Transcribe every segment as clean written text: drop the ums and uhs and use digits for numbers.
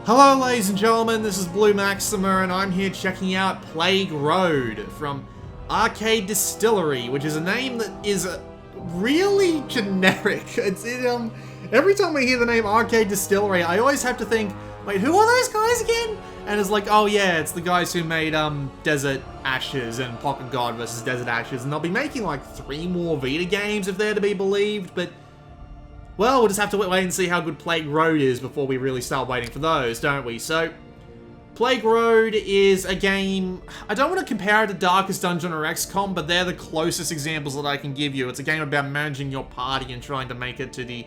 Hello ladies and gentlemen, this is Blue Maxima and I'm here checking out Plague Road from Arcade Distillery, which is a name that is really generic. Every time I hear the name Arcade Distillery, I always have to think, wait, who are those guys again? And it's like, oh yeah, it's the guys who made Desert Ashes and Pocket God vs. Desert Ashes, and they'll be making like 3 more Vita games if they're to be believed, but well, we'll just have to wait and see how good Plague Road is before we really start waiting for those, don't we? So, Plague Road is a game, I don't want to compare it to Darkest Dungeon or XCOM, but they're the closest examples that I can give you. It's a game about managing your party and trying to make it to the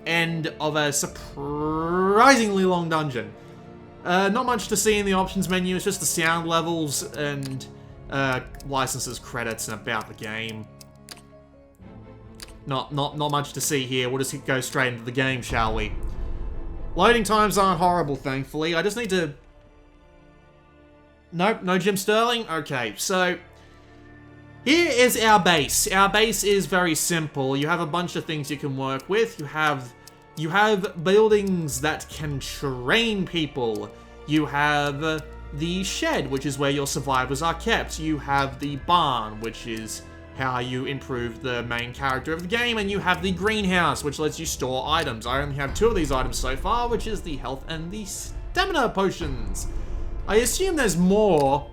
end of a surprisingly long dungeon. Not much to see in the options menu, it's just the sound levels and licenses, credits, and about the game. Not much to see here. We'll just go straight into the game, shall we? Loading times aren't horrible, thankfully. I just need to... Nope, no Jim Sterling? Okay, so... Here is our base. Our base is very simple. You have a bunch of things you can work with. You have buildings that can train people. You have the shed, which is where your survivors are kept. You have the barn, which is how you improve the main character of the game, and you have the greenhouse, which lets you store items. I only have 2 of these items so far, which is the health and the stamina potions. I assume there's more.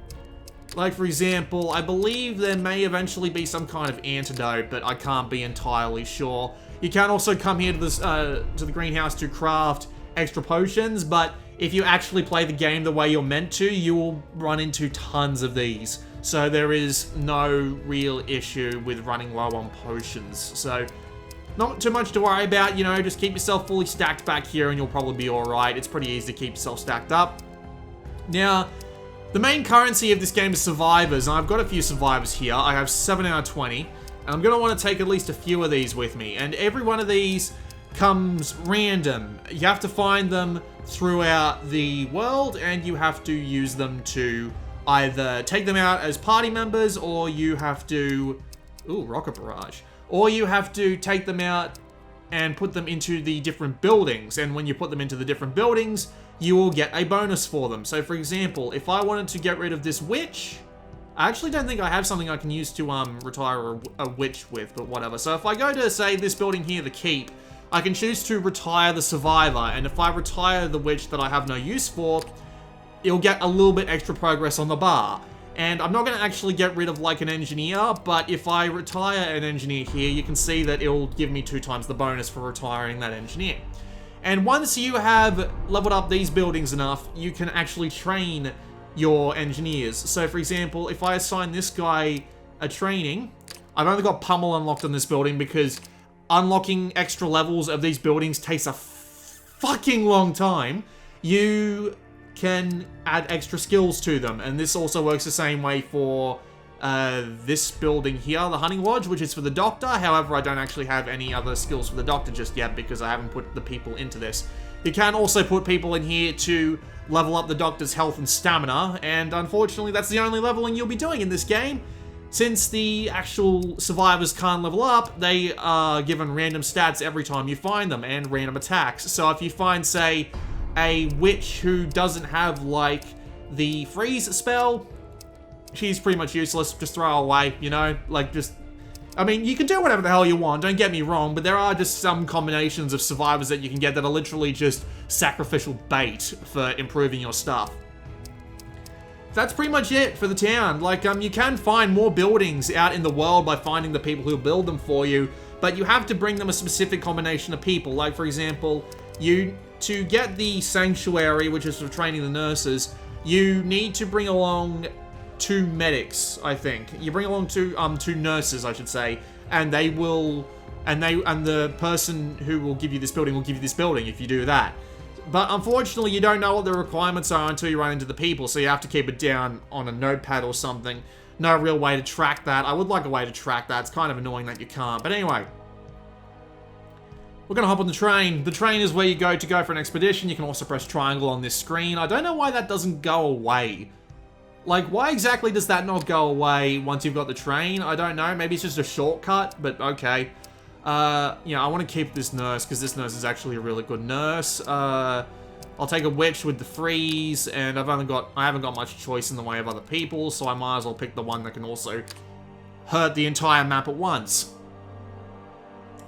Like, for example, I believe there may eventually be some kind of antidote, but I can't be entirely sure. You can also come here to this to the greenhouse to craft extra potions, but if you actually play the game the way you're meant to, you will run into tons of these. So there is no real issue with running low on potions. So not too much to worry about, you know, just keep yourself fully stacked back here and you'll probably be alright. It's pretty easy to keep yourself stacked up. Now, the main currency of this game is survivors, and I've got a few survivors here. I have 7 out of 20, and I'm going to want to take at least a few of these with me. And every one of these comes random. You have to find them throughout the world, and you have to use them to either take them out as party members, or you have to... Ooh, rocket barrage. Or you have to take them out and put them into the different buildings. And when you put them into the different buildings, you will get a bonus for them. So, for example, if I wanted to get rid of this witch... I actually don't think I have something I can use to retire a witch with, but whatever. So if I go to, say, this building here, the keep, I can choose to retire the survivor. And if I retire the witch that I have no use for, you'll get a little bit extra progress on the bar. And I'm not going to actually get rid of, like, an engineer, but if I retire an engineer here, you can see that it'll give me 2 times the bonus for retiring that engineer. And once you have leveled up these buildings enough, you can actually train your engineers. So, for example, if I assign this guy a training, I've only got Pummel unlocked on this building because unlocking extra levels of these buildings takes a fucking long time. You can add extra skills to them, and this also works the same way for this building here, the Hunting Lodge, which is for the Doctor. However, I don't actually have any other skills for the Doctor just yet because I haven't put the people into this. You can also put people in here to level up the Doctor's health and stamina, and unfortunately that's the only leveling you'll be doing in this game. Since the actual survivors can't level up, they are given random stats every time you find them, and random attacks. So if you find, say, a witch who doesn't have, like, the freeze spell, she's pretty much useless. Just throw her away, you know? Like, just... I mean, you can do whatever the hell you want, don't get me wrong, but there are just some combinations of survivors that you can get that are literally just sacrificial bait for improving your stuff. That's pretty much it for the town. Like, you can find more buildings out in the world by finding the people who build them for you, but you have to bring them a specific combination of people. Like, for example, to get the sanctuary, which is for training the nurses, you need to bring along 2 medics, I think. You bring along 2 nurses, I should say, and they will, and the person who will give you this building will give you this building if you do that. But unfortunately, you don't know what the requirements are until you run into the people, so you have to keep it down on a notepad or something. No real way to track that. I would like a way to track that. It's kind of annoying that you can't. But anyway, we're gonna hop on the train. The train is where you go for an expedition. You can also press triangle on this screen. I don't know why that doesn't go away. Like, why exactly does that not go away once you've got the train? I don't know. Maybe it's just a shortcut, but okay. I want to keep this nurse, because this nurse is actually a really good nurse. I'll take a witch with the freeze, and I haven't got much choice in the way of other people, so I might as well pick the one that can also hurt the entire map at once.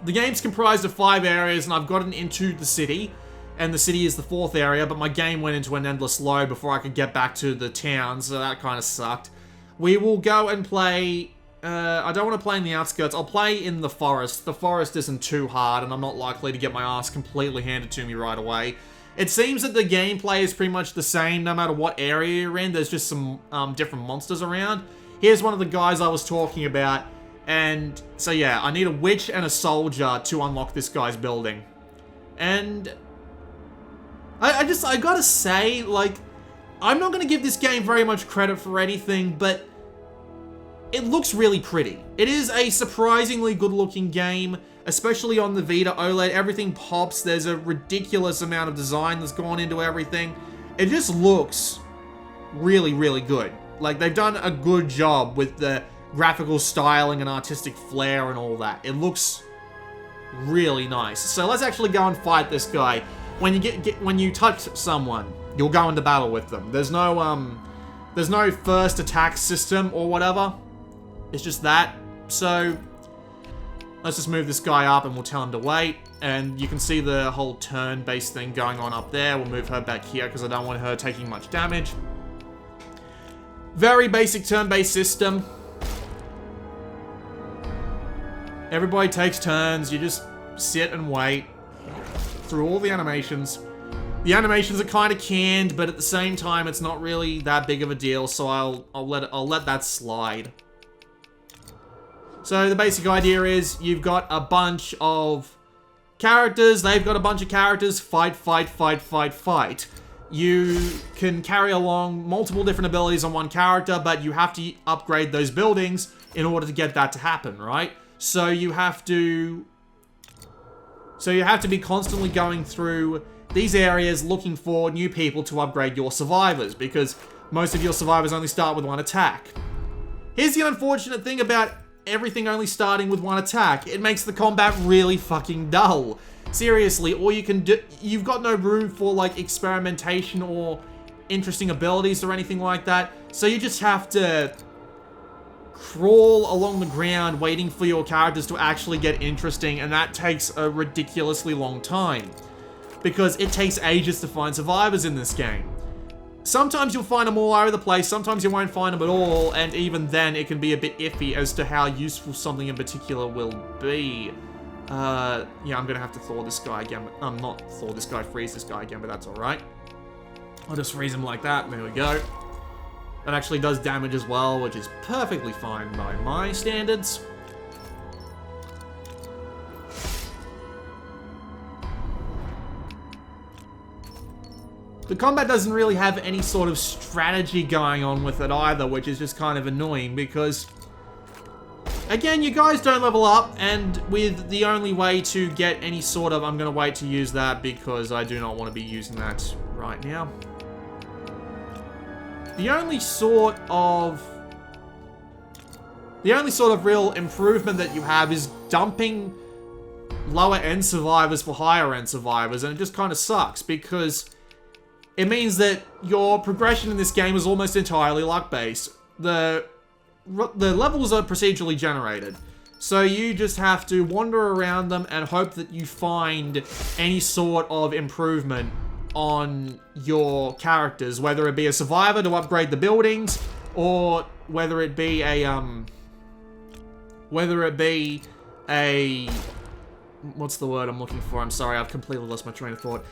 The game's comprised of 5 areas, and I've gotten into the city, and the city is the 4th area, but my game went into an endless load before I could get back to the town, so that kind of sucked. We will go and play... I don't want to play in the outskirts. I'll play in the forest. The forest isn't too hard, and I'm not likely to get my ass completely handed to me right away. It seems that the gameplay is pretty much the same no matter what area you're in. There's just some different monsters around. Here's one of the guys I was talking about. And so yeah, I need a witch and a soldier to unlock this guy's building. And I gotta say, like, I'm not gonna give this game very much credit for anything, but it looks really pretty. It is a surprisingly good-looking game, especially on the Vita OLED. Everything pops. There's a ridiculous amount of design that's gone into everything. It just looks really, really good. Like, they've done a good job with the graphical styling and artistic flair and all that. It looks really nice. So let's actually go and fight this guy. When you touch someone, you'll go into battle with them. There's no first attack system or whatever. It's just that. So let's just move this guy up and we'll tell him to wait. And you can see the whole turn-based thing going on up there. We'll move her back here because I don't want her taking much damage. Very basic turn-based system. Everybody takes turns. You just sit and wait through all the animations. The animations are kind of canned, but at the same time, it's not really that big of a deal, so I'll let that slide. So the basic idea is you've got a bunch of characters. They've got a bunch of characters. Fight, fight, fight, fight, fight. You can carry along multiple different abilities on one character, but you have to upgrade those buildings in order to get that to happen, right? So you have to be constantly going through these areas looking for new people to upgrade your survivors, because most of your survivors only start with 1 attack. Here's the unfortunate thing about everything only starting with 1 attack. It makes the combat really fucking dull. Seriously, all you can do... You've got no room for, like, experimentation or interesting abilities or anything like that. So you just have to crawl along the ground waiting for your characters to actually get interesting, and that takes a ridiculously long time. Because it takes ages to find survivors in this game. Sometimes you'll find them all over the place, sometimes you won't find them at all, and even then it can be a bit iffy as to how useful something in particular will be. Yeah, I'm gonna have to thaw this guy again, but, not thaw this guy, freeze this guy again, but that's alright. I'll just freeze him like that, there we go. That actually does damage as well, which is perfectly fine by my standards. The combat doesn't really have any sort of strategy going on with it either, which is just kind of annoying because, again, you guys don't level up, and with the only way to get any sort of... I'm going to wait to use that because I do not want to be using that right now. The only sort of real improvement that you have is dumping lower-end survivors for higher-end survivors, and it just kind of sucks because it means that your progression in this game is almost entirely luck-based. The levels are procedurally generated, so you just have to wander around them and hope that you find any sort of improvement on your characters, whether it be a survivor to upgrade the buildings, or whether it be a what's the word I'm looking for? I'm sorry, I've completely lost my train of thought.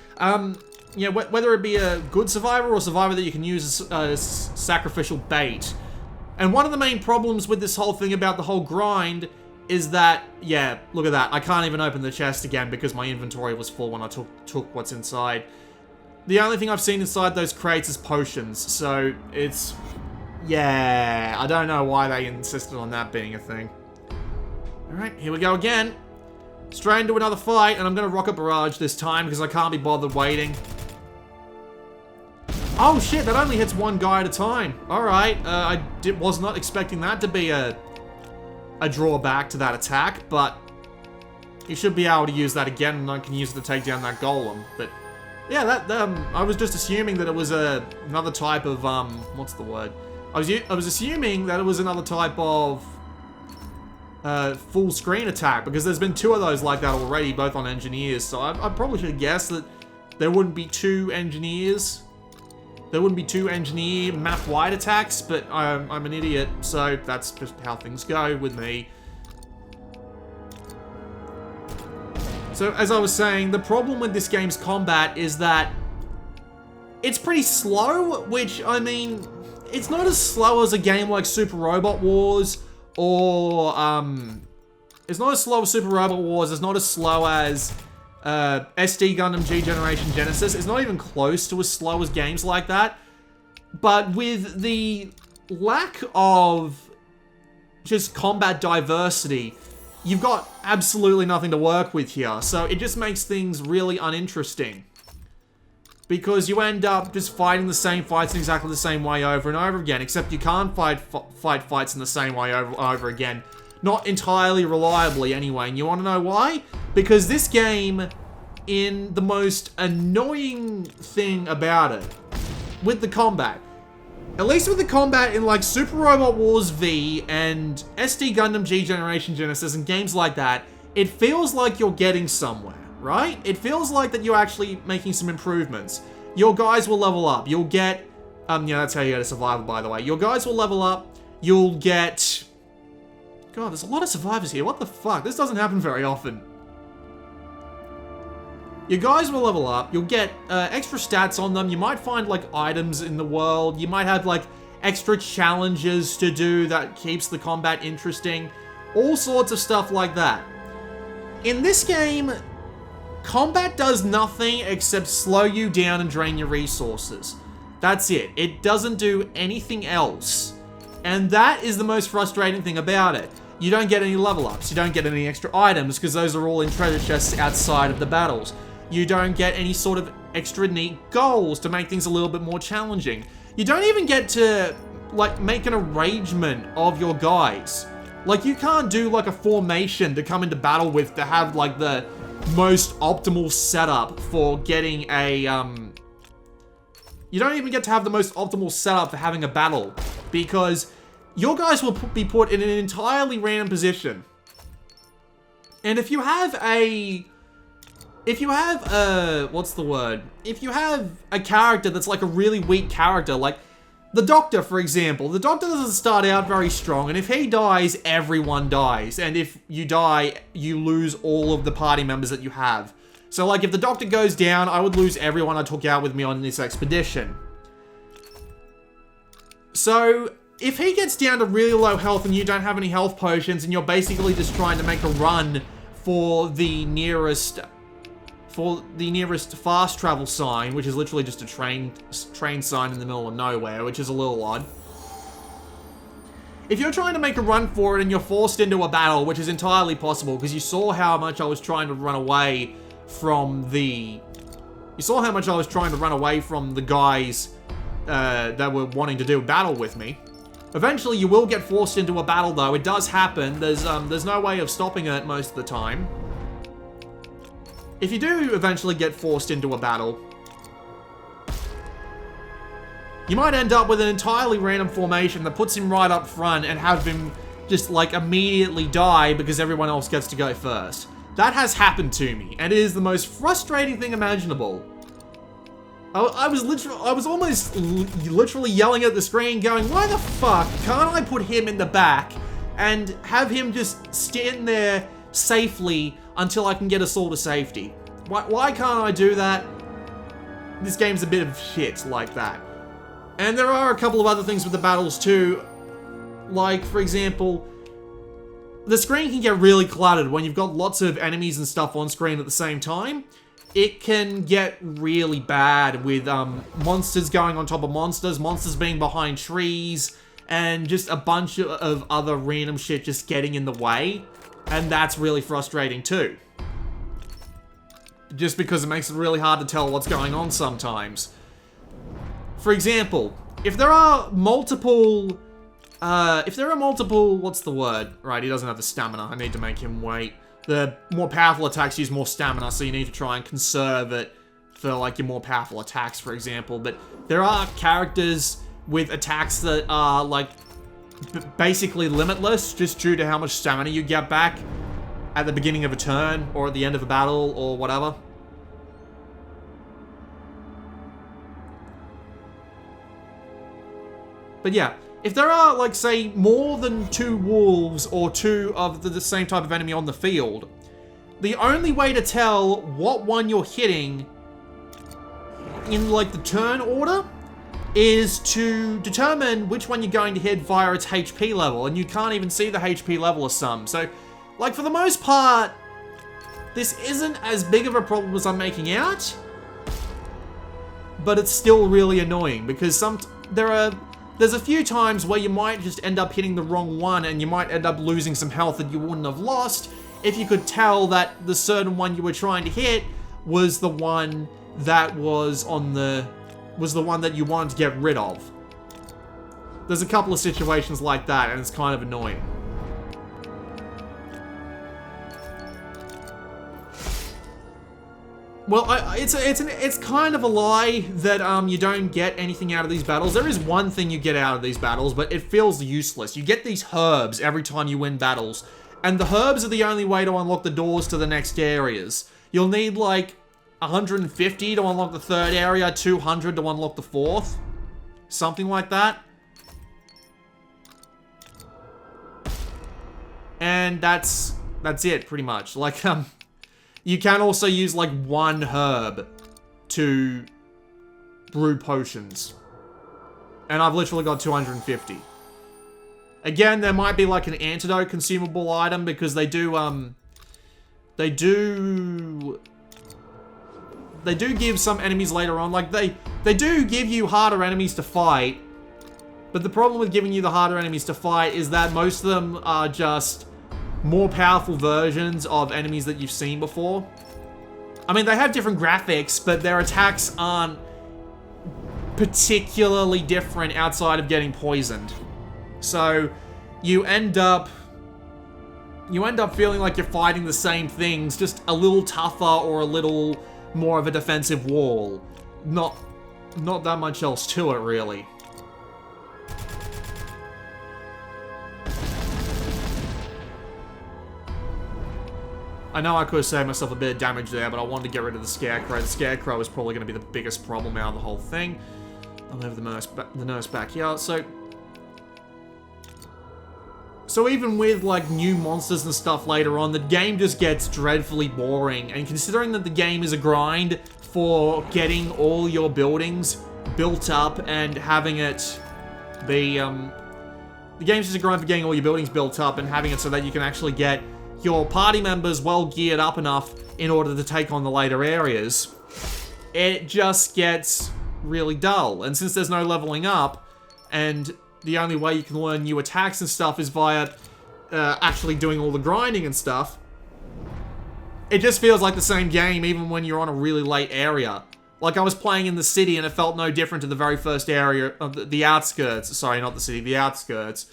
Yeah, whether it be a good survivor or a survivor that you can use as sacrificial bait. And one of the main problems with this whole thing about the whole grind is that, yeah, look at that. I can't even open the chest again because my inventory was full when I took what's inside. The only thing I've seen inside those crates is potions, so it's... yeah, I don't know why they insisted on that being a thing. Alright, here we go again. Straight into another fight, and I'm going to rocket barrage this time because I can't be bothered waiting. Oh shit, that only hits one guy at a time. Alright, I was not expecting that to be a drawback to that attack, but you should be able to use that again, and I can use it to take down that golem. But Yeah, I was just assuming that it was another type of, what's the word? I was assuming that it was another type of full screen attack, because there's been 2 of those like that already, both on engineers. So I probably should have guessed that there wouldn't be 2 engineers. There wouldn't be 2 engineer map-wide attacks, but I'm an idiot, so that's just how things go with me. So, as I was saying, the problem with this game's combat is that it's pretty slow, which, I mean, it's not as slow as a game like Super Robot Wars, or, it's not as slow as Super Robot Wars, it's not as slow as SD Gundam G Generation Genesis. It's not even close to as slow as games like that. But with the lack of just combat diversity, you've got absolutely nothing to work with here. So it just makes things really uninteresting. Because you end up just fighting the same fights in exactly the same way over and over again. Except you can't fight fights in the same way over again. Not entirely reliably anyway. And you want to know why? Because this game, in the most annoying thing about it, with the combat, at least with the combat in like Super Robot Wars V and SD Gundam G Generation Genesis and games like that, it feels like you're getting somewhere, right? It feels like that you're actually making some improvements. Your guys will level up. You'll get, yeah, that's how you get a survivor, by the way. Your guys will level up. You'll get... God, there's a lot of survivors here. What the fuck? This doesn't happen very often. Your guys will level up. You'll get extra stats on them. You might find, like, items in the world. You might have, like, extra challenges to do that keeps the combat interesting. All sorts of stuff like that. In this game, combat does nothing except slow you down and drain your resources. That's it. It doesn't do anything else. And that is the most frustrating thing about it. You don't get any level ups. You don't get any extra items because those are all in treasure chests outside of the battles. You don't get any sort of extra neat goals to make things a little bit more challenging. You don't even get to, like, make an arrangement of your guys. Like, you can't do, like, a formation to come into battle with to have, like, the most optimal setup for getting a, You don't even get to have the most optimal setup for having a battle, because your guys will be put in an entirely random position. And if you have what's the word? If you have a character that's like a really weak character, like the Doctor, for example. The Doctor doesn't start out very strong, and if he dies, everyone dies. And if you die, you lose all of the party members that you have. So, like, if the Doctor goes down, I would lose everyone I took out with me on this expedition. So, if he gets down to really low health and you don't have any health potions, and you're basically just trying to make a run for the nearest fast travel sign, which is literally just a train sign in the middle of nowhere, which is a little odd. If you're trying to make a run for it and you're forced into a battle, which is entirely possible, because you saw how much I was trying to run away from the... You saw how much I was trying to run away from the guys that were wanting to do a battle with me. Eventually, you will get forced into a battle, though. It does happen. There's no way of stopping it most of the time. If you do eventually get forced into a battle, you might end up with an entirely random formation that puts him right up front and have him just, like, immediately die because everyone else gets to go first. That has happened to me, and it is the most frustrating thing imaginable. I was almost literally yelling at the screen going, why the fuck can't I put him in the back and have him just stand there safely until I can get us all to safety? Why can't I do that? This game's a bit of shit like that. And there are a couple of other things with the battles too. Like, for example, the screen can get really cluttered when you've got lots of enemies and stuff on screen at the same time. It can get really bad with monsters going on top of monsters, monsters being behind trees, and just a bunch of other random shit just getting in the way. And that's really frustrating too. Just because it makes it really hard to tell what's going on sometimes. For example, if there are multiple, what's the word? Right, he doesn't have the stamina. I need to make him wait. The more powerful attacks use more stamina, so you need to try and conserve it for like your more powerful attacks, for example. But there are characters with attacks that are like basically limitless, just due to how much stamina you get back at the beginning of a turn or at the end of a battle or whatever. But yeah, if there are, like, say, more than 2 wolves or 2 of the same type of enemy on the field, the only way to tell what one you're hitting in, like, the turn order is to determine which one you're going to hit via its HP level, and you can't even see the HP level of some. So, like, for the most part, this isn't as big of a problem as I'm making out, but it's still really annoying because there's a few times where you might just end up hitting the wrong one and you might end up losing some health that you wouldn't have lost if you could tell that the certain one you were trying to hit was the one that was the one that you wanted to get rid of. There's a couple of situations like that and it's kind of annoying. Well, it's kind of a lie that you don't get anything out of these battles. There is one thing you get out of these battles, but it feels useless. You get these herbs every time you win battles, and the herbs are the only way to unlock the doors to the next areas. You'll need like 150 to unlock the 3rd area, 200 to unlock the 4th, something like that. And that's it pretty much. Like you can also use, like, 1 herb to brew potions. And I've literally got 250. Again, there might be, like, an antidote consumable item, because they do give some enemies later on. Like, they do give you harder enemies to fight. But the problem with giving you the harder enemies to fight is that most of them are just more powerful versions of enemies that you've seen before. I mean, they have different graphics, but their attacks aren't particularly different outside of getting poisoned. So, you end up feeling like you're fighting the same things, just a little tougher or a little more of a defensive wall. Not that much else to it, really. I know I could have saved myself a bit of damage there, but I wanted to get rid of the Scarecrow. The Scarecrow is probably going to be the biggest problem out of the whole thing. I'll have the nurse back here. So even with, like, new monsters and stuff later on, the game just gets dreadfully boring. And considering that the game is a grind for getting all your buildings built up and having it be, the game's just a grind for getting all your buildings built up and having it so that you can actually get your party members well geared up enough in order to take on the later areas, it just gets really dull. And since there's no leveling up, and the only way you can learn new attacks and stuff is via actually doing all the grinding and stuff, it just feels like the same game even when you're on a really late area. Like, I was playing in the city and it felt no different to the very first area of the outskirts. Sorry, not the city, the outskirts.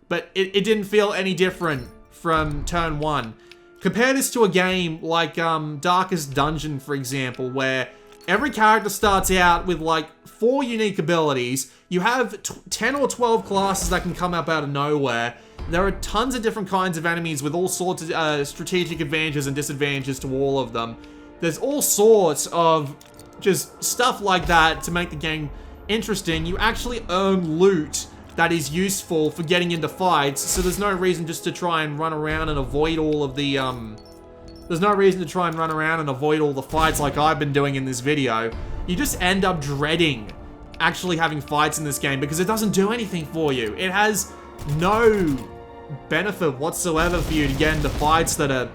But it didn't feel any different from turn 1. Compare this to a game like Darkest Dungeon, for example, where every character starts out with like 4 unique abilities. You have 10 or 12 classes that can come up out of nowhere. There are tons of different kinds of enemies with all sorts of strategic advantages and disadvantages to all of them. There's all sorts of just stuff like that to make the game interesting. You actually earn loot that is useful for getting into fights, so there's no reason just to try and run around and avoid all of the, there's no reason to try and run around and avoid all the fights like I've been doing in this video. You just end up dreading actually having fights in this game because it doesn't do anything for you. It has no benefit whatsoever for you to get into fights that are,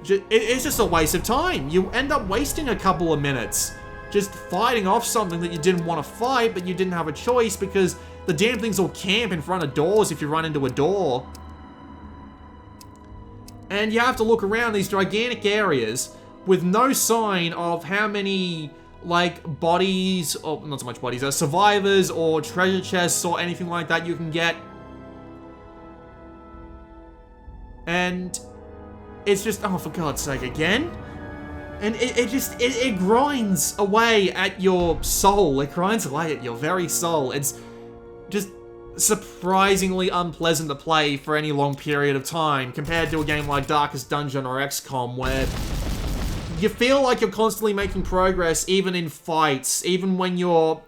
it's just a waste of time. You end up wasting a couple of minutes just fighting off something that you didn't want to fight, but you didn't have a choice because the damn things will camp in front of doors if you run into a door. And you have to look around these gigantic areas with no sign of how many, like, bodies, or not so much bodies, survivors or treasure chests or anything like that you can get. And it's just, oh, for God's sake, again? And it grinds away at your soul. It grinds away at your very soul. It's just surprisingly unpleasant to play for any long period of time compared to a game like Darkest Dungeon or XCOM, where you feel like you're constantly making progress even in fights, even when you're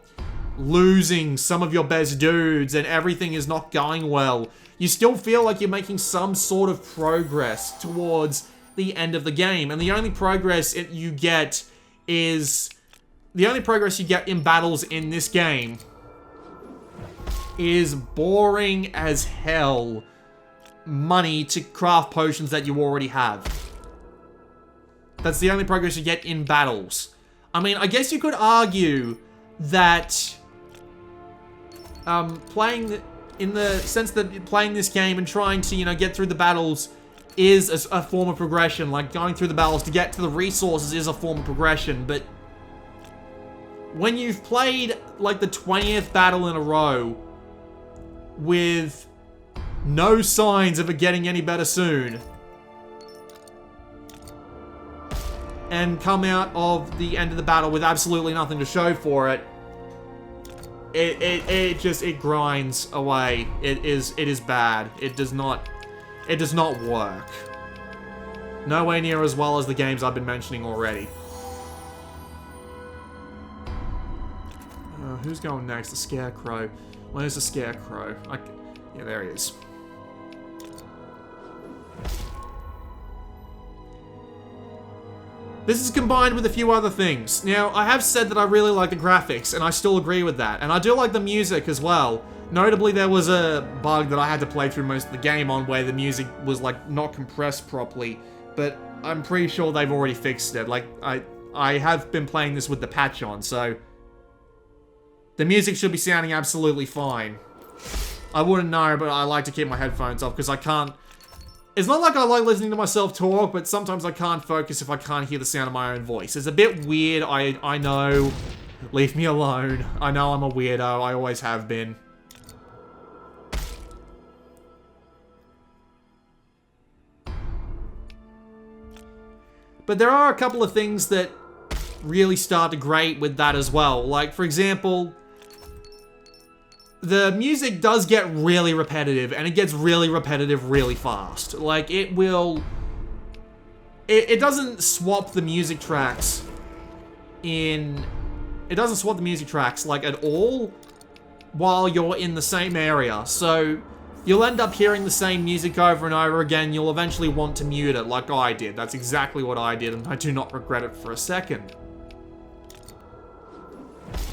losing some of your best dudes and everything is not going well. You still feel like you're making some sort of progress towards the end of the game, and the only progress you get in battles in this game is boring as hell money to craft potions that you already have. That's the only progress you get in battles. I mean, I guess you could argue that playing in the sense that playing this game and trying to, you know, get through the battles is a form of progression. Like, going through the battles to get to the resources is a form of progression, but when you've played, like, the 20th battle in a row with no signs of it getting any better soon, and come out of the end of the battle with absolutely nothing to show for it, it grinds away. It is bad. It does not work. Nowhere near as well as the games I've been mentioning already. Who's going next? The Scarecrow. Where's the Scarecrow? Yeah, there he is. This is combined with a few other things. Now, I have said that I really like the graphics, and I still agree with that. And I do like the music as well. Notably, there was a bug that I had to play through most of the game on where the music was, like, not compressed properly. But I'm pretty sure they've already fixed it. Like, I have been playing this with the patch on, so the music should be sounding absolutely fine. I wouldn't know, but I like to keep my headphones off because I can't... It's not like I like listening to myself talk, but sometimes I can't focus if I can't hear the sound of my own voice. It's a bit weird, I know. Leave me alone. I know I'm a weirdo, I always have been. But there are a couple of things that really start to grate with that as well. Like, for example, the music does get really repetitive, and it gets really repetitive really fast. Like, it doesn't swap the music tracks it doesn't swap the music tracks, like, at all while you're in the same area. So you'll end up hearing the same music over and over again. You'll eventually want to mute it, like I did. That's exactly what I did, and I do not regret it for a second.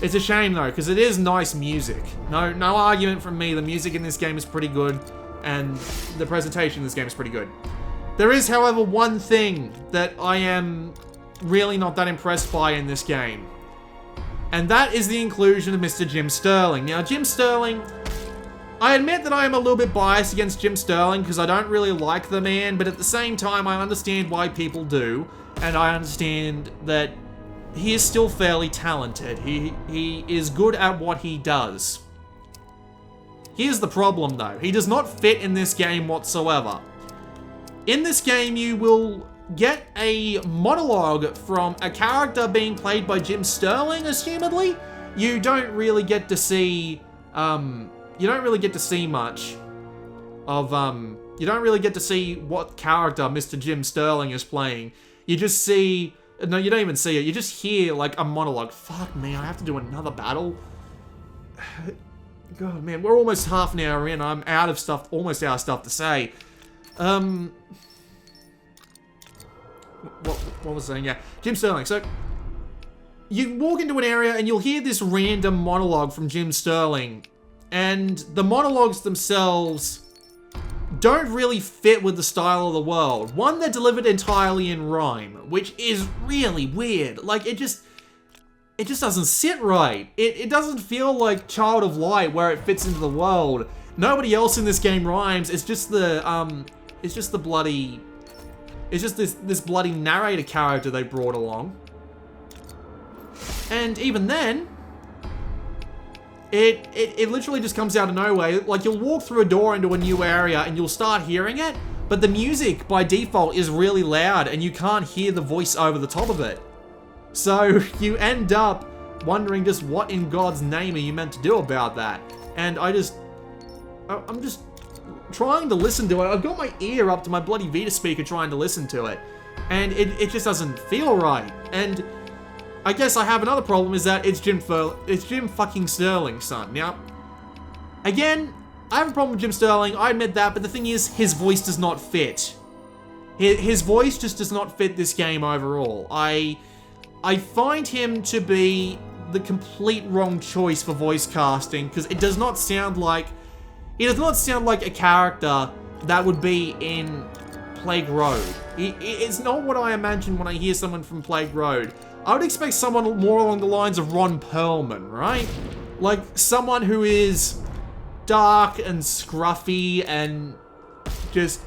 It's a shame, though, because it is nice music. No argument from me. The music in this game is pretty good, and the presentation in this game is pretty good. There is, however, one thing that I am really not that impressed by in this game, and that is the inclusion of Mr. Jim Sterling. Now, Jim Sterling... I admit that I am a little bit biased against Jim Sterling because I don't really like the man, but at the same time, I understand why people do, and I understand that he is still fairly talented. He is good at what he does. Here's the problem, though. He does not fit in this game whatsoever. In this game, you will get a monologue from a character being played by Jim Sterling, assumedly. You don't really get to see, you don't really get to see much of, you don't really get to see what character Mr. Jim Sterling is playing. You just see... No, you don't even see it. You just hear, like, a monologue. Fuck me, I have to do another battle? God, man, we're almost half an hour in. I'm out of stuff, almost out of stuff to say. What was I saying? Yeah, Jim Sterling. So, you walk into an area and you'll hear this random monologue from Jim Sterling. And the monologues themselves don't really fit with the style of the world. One, they're delivered entirely in rhyme, which is really weird. Like, it just doesn't sit right. It doesn't feel like Child of Light, where it fits into the world. Nobody else in this game rhymes. It's just this bloody narrator character they brought along. And even then, it literally just comes out of nowhere. Like, you'll walk through a door into a new area and you'll start hearing it, but but the music by default is really loud and you can't hear the voice over the top of it. So you end up wondering just what in God's name are you meant to do about that? And I'm just trying to listen to it. I've got my ear up to my bloody Vita speaker trying to listen to it. And it just doesn't feel right. And I guess I have another problem, is that it's Jim fucking Sterling's son. Now, again, I have a problem with Jim Sterling, I admit that, but the thing is, his voice does not fit. His voice just does not fit this game overall. I find him to be the complete wrong choice for voice casting, because it does not sound like... He does not sound like a character that would be in Plague Road. It's not what I imagine when I hear someone from Plague Road. I would expect someone more along the lines of Ron Perlman, right? Like, someone who is dark and scruffy and just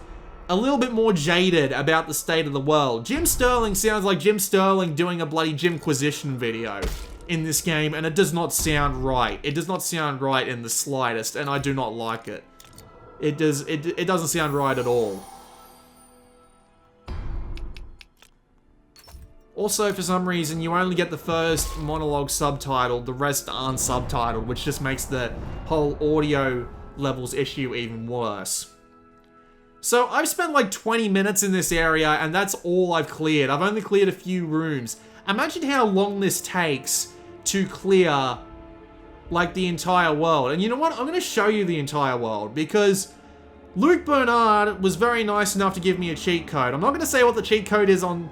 a little bit more jaded about the state of the world. Jim Sterling sounds like Jim Sterling doing a bloody Jimquisition video in this game, and it does not sound right. It does not sound right in the slightest, and I do not like it. It doesn't sound right at all. Also, for some reason, you only get the first monologue subtitled, the rest aren't subtitled, which just makes the whole audio levels issue even worse. So, I've spent like 20 minutes in this area, and that's all I've cleared. I've only cleared a few rooms. Imagine how long this takes to clear, like, the entire world. And you know what? I'm going to show you the entire world, because Luke Bernard was very nice enough to give me a cheat code. I'm not going to say what the cheat code is on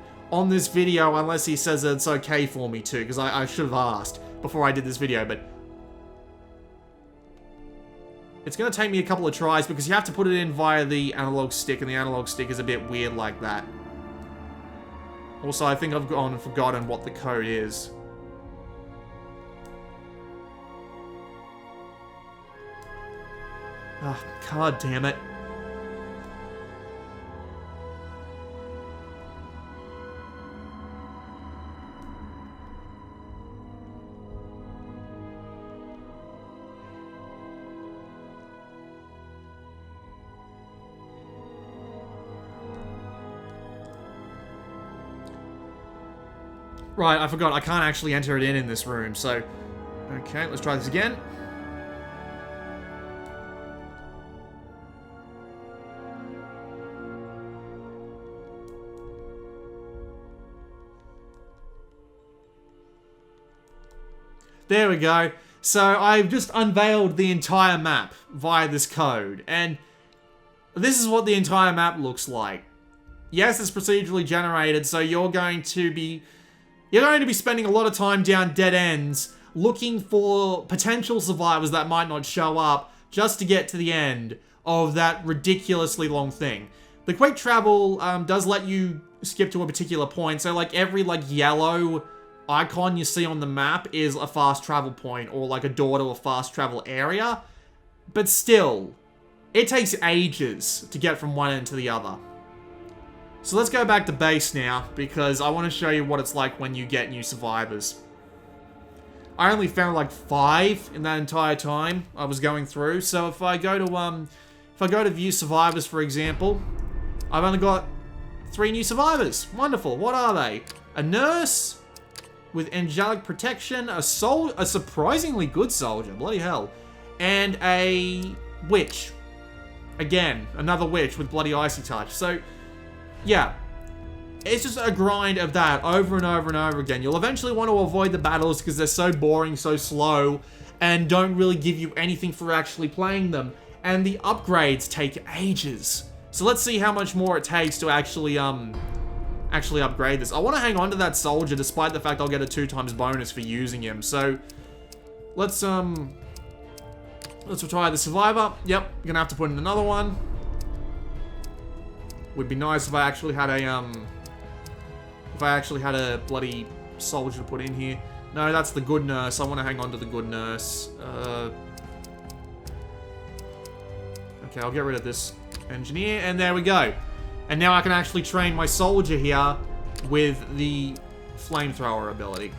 this video unless he says it's okay for me to, because I should have asked before I did this video, but it's going to take me a couple of tries because you have to put it in via the analog stick, and the analog stick is a bit weird like that. Also, I think I've gone and forgotten what the code is. Ah, god damn it. Right, I forgot. I can't actually enter it in this room, so... Okay, let's try this again. There we go. So, I've just unveiled the entire map via this code, and this is what the entire map looks like. Yes, it's procedurally generated, so you're going to be spending a lot of time down dead ends looking for potential survivors that might not show up just to get to the end of that ridiculously long thing. The quick travel does let you skip to a particular point, so like every like yellow icon you see on the map is a fast travel point or like a door to a fast travel area, but still, it takes ages to get from one end to the other. So let's go back to base now, because I want to show you what it's like when you get new survivors. I only found like 5 in that entire time I was going through. So if I go to view survivors, for example, I've only got 3 new survivors. Wonderful. What are they? A nurse with angelic protection, a surprisingly good soldier, bloody hell, and a witch. Again, another witch with bloody icy touch. So yeah, it's just a grind of that over and over and over again. You'll eventually want to avoid the battles because they're so boring, so slow, and don't really give you anything for actually playing them. And the upgrades take ages. So let's see how much more it takes to actually upgrade this. I want to hang on to that soldier despite the fact I'll get a 2x bonus for using him. So let's retire the survivor. Yep, gonna have to put in another one. Would be nice if I actually had a bloody soldier to put in here. No, that's the good nurse. I want to hang on to the good nurse. Okay, I'll get rid of this engineer, and there we go. And now I can actually train my soldier here with the flamethrower ability.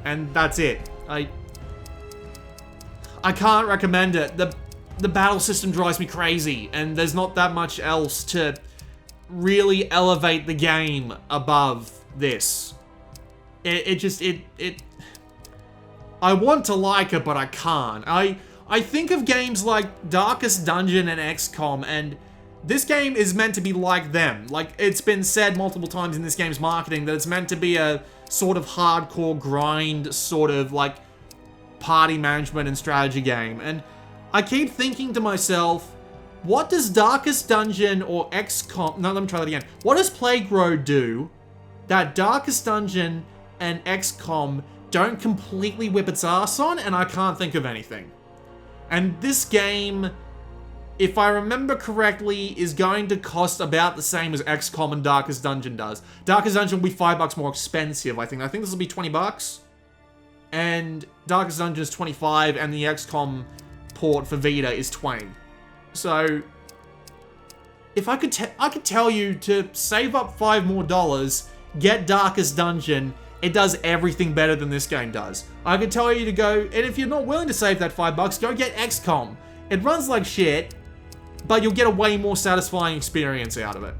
And that's it. I can't recommend it. the battle system drives me crazy, and there's not that much else to really elevate the game above this. I want to like it, but I can't. I think of games like Darkest Dungeon and XCOM, and this game is meant to be like them. Like, it's been said multiple times in this game's marketing that it's meant to be a sort of hardcore grind, sort of like party management and strategy game. And I keep thinking to myself, what does Darkest Dungeon or XCOM... No, let me try that again. What does Plague Road do that Darkest Dungeon and XCOM don't completely whip its ass on? And I can't think of anything. And this game, if I remember correctly, is going to cost about the same as XCOM and Darkest Dungeon does. Darkest Dungeon will be $5 more expensive, I think. I think this will be $20. And Darkest Dungeon is $25, and the XCOM port for Vita is $20. So, if I could tell you to save up $5 more, get Darkest Dungeon, it does everything better than this game does. I could tell you to go, and if you're not willing to save that $5, go get XCOM. It runs like shit, but you'll get a way more satisfying experience out of it.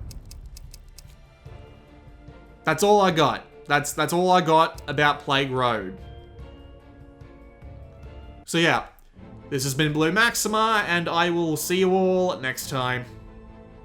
That's all I got. That's all I got about Plague Road. So yeah, this has been Blue Maxima, and I will see you all next time.